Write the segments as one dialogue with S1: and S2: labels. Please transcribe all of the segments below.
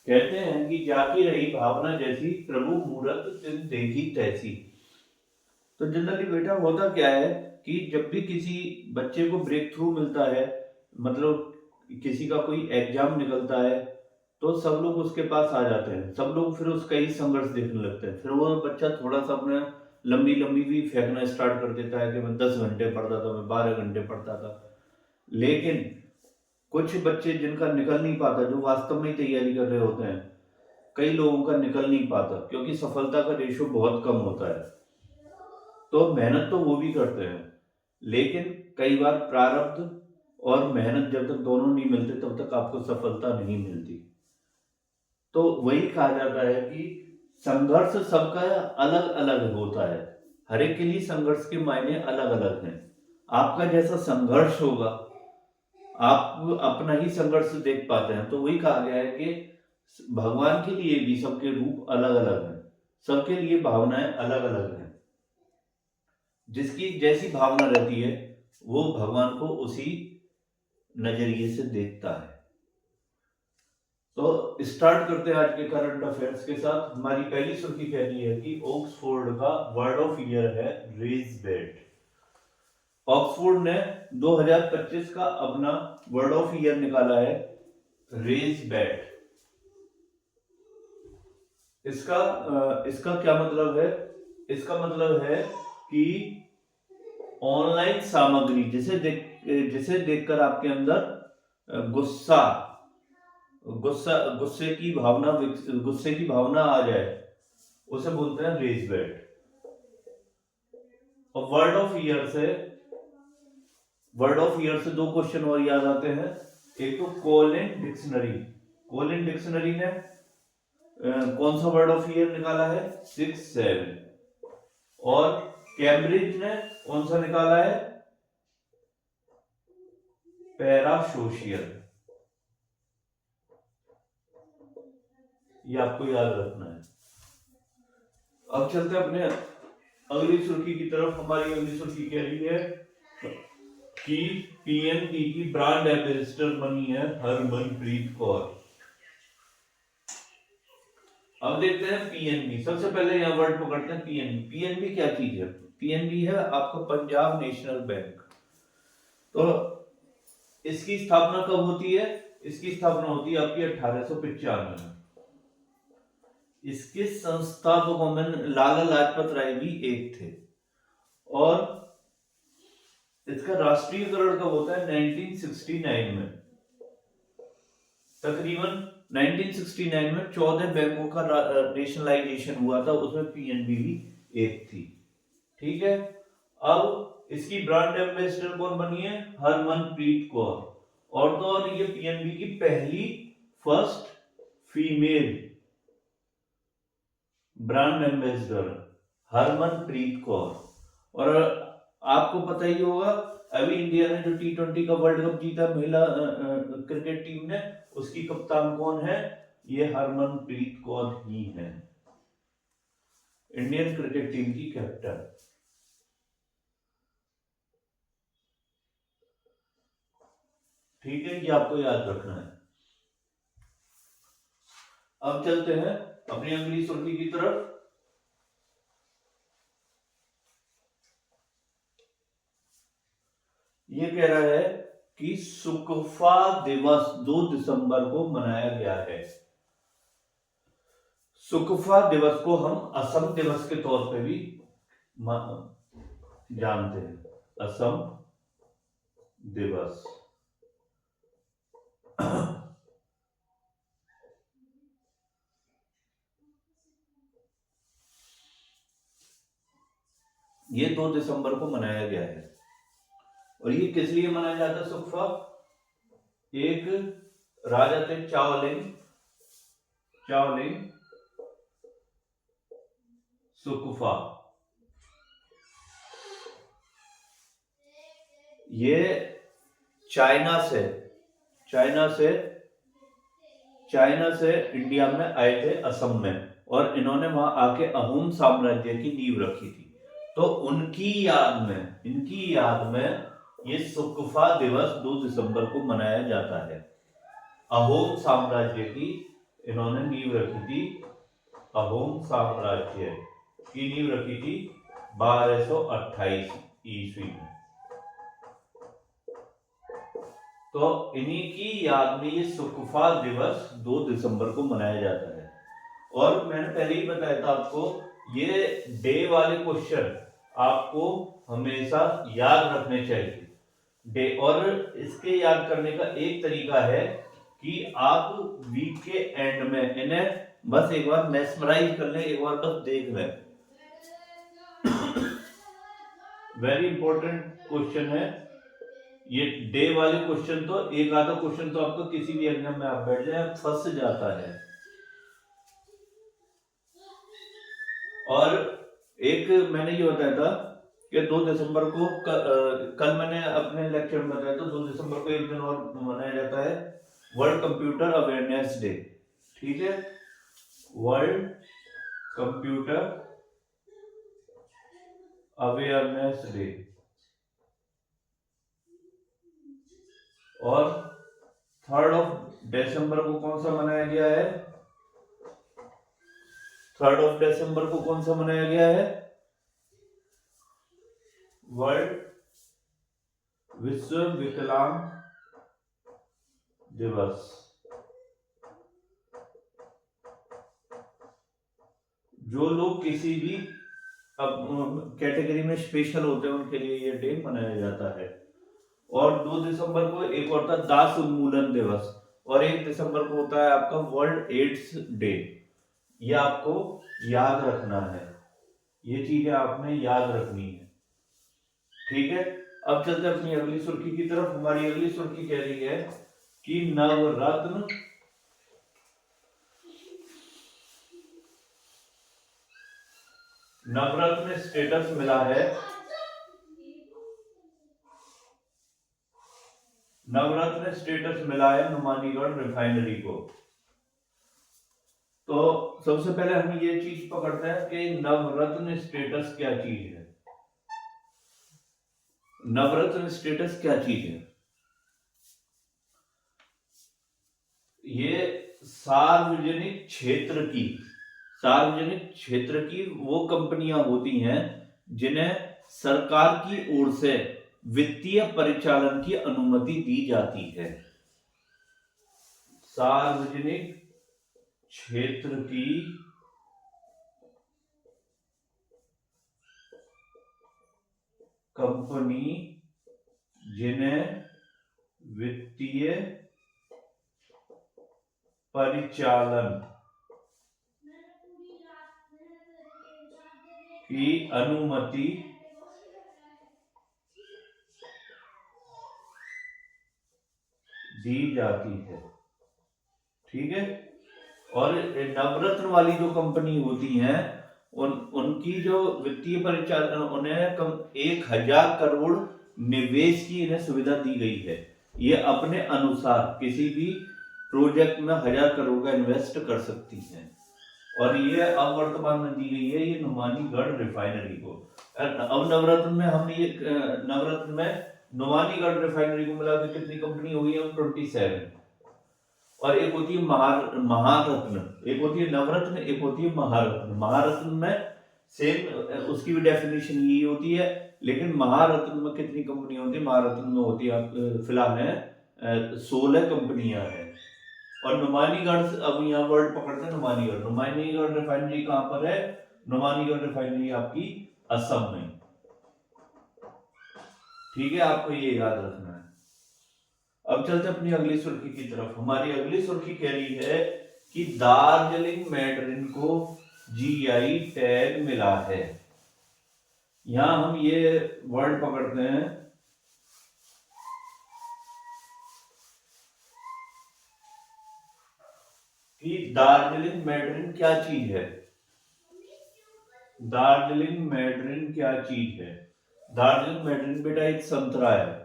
S1: कहते हैं कि जाती रही भावना जैसी, प्रभु मूरत तिन देखी तैसी। तो जनरली बेटा होता क्या है कि जब भी किसी बच्चे को ब्रेक थ्रू मिलता है, मतलब किसी का कोई एग्जाम निकलता है, तो सब लोग उसके पास आ जाते हैं, सब लोग फिर उसका ही संघर्ष देखने लगते हैं। फिर वो बच्चा थोड़ा सा अपने लंबी लंबी भी फेंकना स्टार्ट कर देता है कि मैं 10 घंटे पढ़ता था, मैं 12 घंटे पढ़ता था। लेकिन कुछ बच्चे जिनका निकल नहीं पाता, जो वास्तव में ही तैयारी कर रहे होते हैं, कई लोगों का निकल नहीं पाता क्योंकि सफलता का रेशो बहुत कम होता है। तो मेहनत तो वो भी करते हैं, लेकिन कई बार प्रारब्ध और मेहनत जब तक दोनों नहीं मिलते तब तक आपको सफलता नहीं मिलती। तो वही कहा जाता है कि संघर्ष सबका अलग अलग होता है, हर एक के लिए संघर्ष के मायने अलग अलग हैं। आपका जैसा संघर्ष होगा, आप अपना ही संघर्ष देख पाते हैं। तो वही कहा गया है कि भगवान के लिए भी सबके रूप अलग अलग हैं, सबके लिए भावनाएं अलग अलग हैं। जिसकी जैसी भावना रहती है वो भगवान को उसी नजरिए से देखता है। तो स्टार्ट करते हैं आज के करंट अफेयर्स के साथ। हमारी पहली सुर्खी कह रही है कि ऑक्सफोर्ड का वर्ड ऑफ ईयर है रेज बेट। ऑक्सफोर्ड ने 2025 का अपना वर्ड ऑफ ईयर निकाला है रेज बेट। इसका क्या मतलब है? इसका मतलब है कि ऑनलाइन सामग्री जिसे देखकर आपके अंदर गुस्सा गुस्सा गुस्से की भावना आ जाए, उसे बोलते हैं रेज बेट। और वर्ड ऑफ ईयर से दो क्वेश्चन और याद आते हैं। एक तो कोलिन डिक्शनरी ने कौन सा वर्ड ऑफ ईयर निकाला है? 6-7। और कैम्ब्रिज ने कौन सा निकाला है? पैरासोशियल। ये आपको याद रखना है। अब चलते हैं अपने अगली सुर्खी की तरफ। हमारी अगली सुर्खी कह रही है कि पीएनबी की ब्रांड एम्बेसडर बनी है हरमनप्रीत कौर। अब देखते हैं पीएनबी। सबसे पहले यहां वर्ड पकड़ते हैं पीएनबी। पीएनबी क्या चीज है? पीएनबी है आपका पंजाब नेशनल बैंक। तो इसकी स्थापना कब होती है? इसकी स्थापना होती है आपकी 1895 में। इसके संस्थापकों में लाला लाजपत राय भी एक थे। और इसका राष्ट्रीयकरण कब होता है? 1969 में। तकरीबन 1969 में 14 बैंकों का नेशनलाइजेशन हुआ था, उसमें पीएनबी भी एक थी। ठीक है। अब इसकी ब्रांड एम्बेसडर कौन बनी है? हरमनप्रीत कौर। और तो और ये पीएनबी की पहली first female brand ambassador Harmanpreet Kaur. और आपको पता ही होगा, अभी इंडिया ने जो T20 का वर्ल्ड कप जीता महिला क्रिकेट टीम ने, उसकी कप्तान कौन है? ये हरमनप्रीत कौर ही है, इंडियन क्रिकेट टीम की कैप्टन। ठीक है, ये आपको याद रखना है। अब चलते हैं अपनी अगली सुर्खी की तरफ। ये कह रहा है कि सुकफा दिवस 2 दिसंबर को मनाया गया है। सुकफा दिवस को हम असम दिवस के तौर पे भी जानते हैं। असम दिवस। ये 2 दिसंबर को मनाया गया है। और ये किस लिए मनाया जाता है सुकफा? एक राजा थे चाओलिंग सुकफा। ये चाइना से इंडिया में आए थे, असम में। और इन्होंने वहां आके अहोम साम्राज्य की नींव रखी थी। तो इनकी याद में ये सुकफा दिवस 2 दिसंबर को मनाया जाता है। अहोम साम्राज्य की इन्होंने नींव रखी थी अहोम साम्राज्य की, नींव रखी थी 1228 ईस्वी में। तो इन्हीं की याद में ये सुकफा दिवस 2 दिसंबर को मनाया जाता है। और मैंने पहले ही बताया था आपको, ये डे वाले क्वेश्चन आपको हमेशा याद रखने चाहिए डे। और इसके याद करने का एक तरीका है कि आप वीक के एंड में इन्हें बस एक बार मेस्मराइज कर लें, एक बार बस देख लें। वेरी इंपॉर्टेंट क्वेश्चन है ये डे वाले क्वेश्चन। तो एक आधा क्वेश्चन तो आपको किसी भी एग्जाम में आप बैठ जाए फंस जाता है। और एक मैंने ये बताया था कि 2 दिसंबर को कल मैंने अपने लेक्चर में बताया था 2 दिसंबर को एक दिन और मनाया जाता है वर्ल्ड कंप्यूटर अवेयरनेस डे। ठीक है, वर्ल्ड कंप्यूटर अवेयरनेस डे। और 3 दिसंबर को कौन सा मनाया गया है? 3 दिसंबर को कौन सा मनाया गया है? वर्ल्ड विश्व विकलांग दिवस। जो लोग किसी भी कैटेगरी में स्पेशल होते हैं उनके लिए ये डे मनाया जाता है। और 2 दिसंबर को एक और था दास उन्मूलन दिवस। और 1 दिसंबर को होता है आपका वर्ल्ड एड्स डे। ये आपको याद रखना है, ये चीजें आपने याद रखनी है। ठीक है, अब चलते हैं अपनी अगली सुर्खी की तरफ। हमारी अगली सुर्खी कह रही है कि नवरत्न स्टेटस मिला है, नवरत्न स्टेटस मिला है नुमानीगढ़ रिफाइनरी को। तो सबसे पहले हम ये चीज पकड़ते हैं कि नवरत्न स्टेटस क्या चीज है। नवरत्न स्टेटस क्या चीज है? ये सार्वजनिक क्षेत्र की वो कंपनियां होती हैं जिन्हें सरकार की ओर से वित्तीय परिचालन की अनुमति दी जाती है। सार्वजनिक क्षेत्र की कंपनी जिन्हें वित्तीय परिचालन की अनुमति दी जाती है। ठीक है, और नवरत्न वाली जो कंपनी होती हैं उनकी जो वित्तीय परिचालन, उन्हें 1000 करोड़ निवेश की इन्हें सुविधा दी गई है। ये अपने अनुसार किसी भी प्रोजेक्ट में 1000 करोड़ का इन्वेस्ट कर सकती हैं। और ये अब वर्तमान में दी गई है ये नुमानीगढ़ रिफाइनरी को। अब नवरत्न में हमने ये नवरत्न में नुमानीगढ़ रिफाइनरी को मिला के कितनी कंपनी हो गई है? 27। और एक होती है महारत्न, एक होती है नवरत्न, एक होती है महारत्न। महारत्न में सेम उसकी भी डेफिनेशन यही होती है, लेकिन महारत्न में कितनी कंपनी होती है? महारत्न में होती है फिलहाल है 16 कंपनियां हैं। और नुमानीगढ़, अब यहाँ वर्ड पकड़ते हैं नुमानीगढ़ रिफाइनरी कहां पर है? नुमानीगढ़ रिफाइनरी आपकी असम में। ठीक है, आपको ये याद रखना है। अब चलते अपनी अगली सुर्खी की तरफ। हमारी अगली सुर्खी कह रही है कि दार्जिलिंग मैडरिन को जीआई टैग मिला है। यहां हम ये वर्ड पकड़ते हैं कि दार्जिलिंग मैडरिन क्या चीज है? दार्जिलिंग मैडरिन क्या चीज है? दार्जिलिंग मैडरिन बेटा एक संतरा है,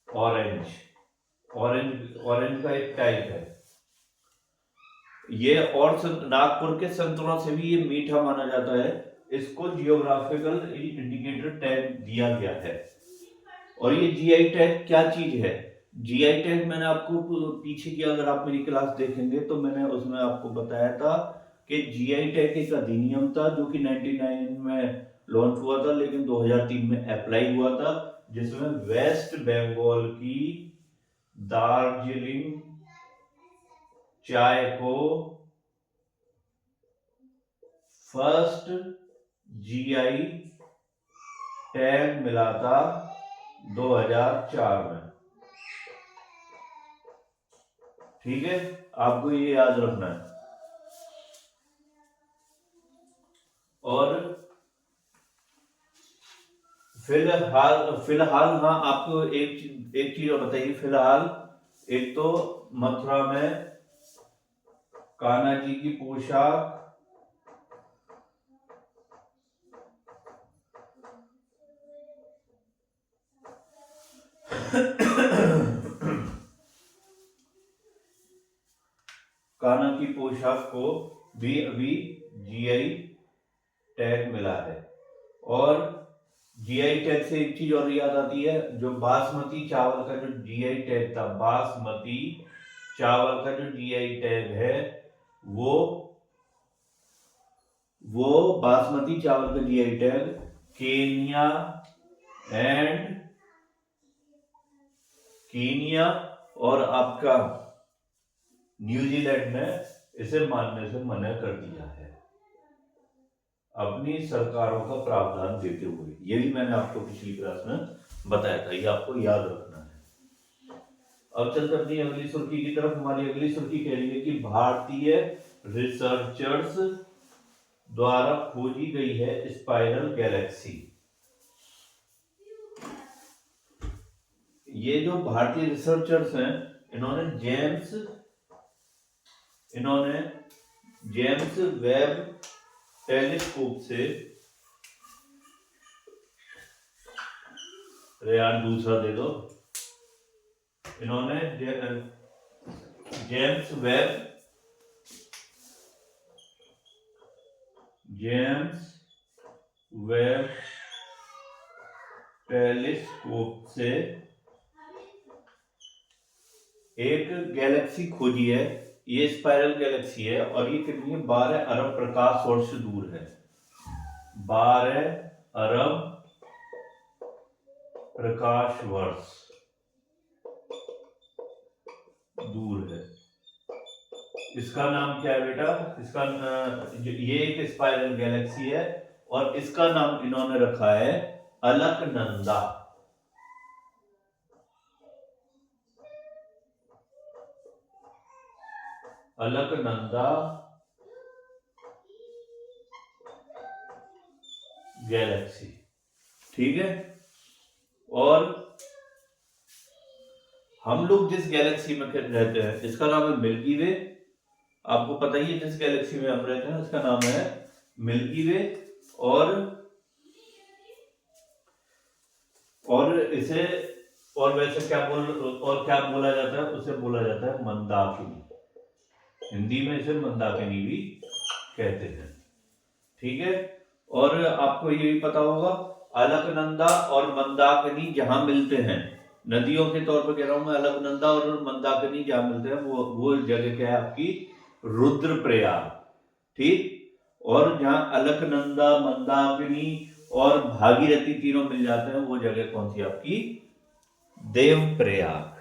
S1: ऑरेंज का एक टाइप है ये। और नागपुर के संतरों से भी ये मीठा माना जाता है। इसको जियोग्राफिकल इंडिकेटर टैग दिया गया है। और ये जीआई टैग क्या चीज है? जीआई टैग मैंने आपको पीछे की अगर आप मेरी क्लास देखेंगे तो मैंने उसमें आपको बताया था कि जीआई टैग एक अधिनियम था जो कि 99 में लॉन्च हुआ था, लेकिन 2003 में अप्लाई हुआ था, जिसमें वेस्ट बंगाल की दार्जिलिंग चाय को फर्स्ट जीआई टैग मिला था 2004 में। ठीक है, आपको ये याद रखना है। और फिलहाल हाँ, आपको एक चीज और बताइए। फिलहाल एक तो मथुरा में कान्हा जी की पोशाक, कान्हा की पोशाक को भी अभी जीआई टैग मिला है। और जीआई टैग से एक चीज और याद आती है, जो बासमती चावल का जो जीआई टैग था, बासमती चावल का जो जीआई टैग है, वो बासमती चावल का जीआई टैग केनिया और आपका न्यूजीलैंड ने इसे मानने से मना कर दिया है, अपनी सरकारों का प्रावधान देते हुए। ये भी मैंने आपको पिछली क्लास में बताया था, ये आपको याद रखना है। अब चलते अपनी अगली सुर्खी की तरफ। हमारी अगली सुर्खी कह रही है कि भारतीय रिसर्चर्स द्वारा खोजी गई है स्पाइरल गैलेक्सी। ये जो भारतीय रिसर्चर्स हैं, इन्होंने जेम्स वेब टेलीस्कोप से, अरे यार दूसरा दे दो, इन्होंने जेम्स वेब टेलीस्कोप से एक गैलेक्सी खोजी है। ये स्पाइरल गैलेक्सी है और ये कितनी है, 12 अरब प्रकाश वर्ष दूर है। 12 अरब प्रकाश वर्ष दूर है। इसका नाम क्या है बेटा? ये एक स्पाइरल गैलेक्सी है और इसका नाम इन्होंने रखा है अलकनंदा। अलकनंदा गैलेक्सी। ठीक है, और हम लोग जिस गैलेक्सी में रहते हैं इसका नाम है मिल्की वे। आपको पता ही है जिस गैलेक्सी में हम रहते हैं उसका नाम है मिल्की वे। और इसे वैसे क्या बोला जाता है, उसे बोला जाता है मंदाकिनी। हिंदी में इसे मंदाकिनी भी कहते हैं। ठीक है, और आपको ये भी पता होगा अलकनंदा और मंदाकिनी जहां मिलते हैं, नदियों के तौर पर कह रहा हूं मैं, अलकनंदा और मंदाकिनी जहां मिलते हैं वो जगह क्या है आपकी? रुद्रप्रयाग। ठीक, और जहां अलकनंदा, मंदाकिनी और भागीरथी तीनों मिल जाते हैं वो जगह कौन सी आपकी? देवप्रयाग।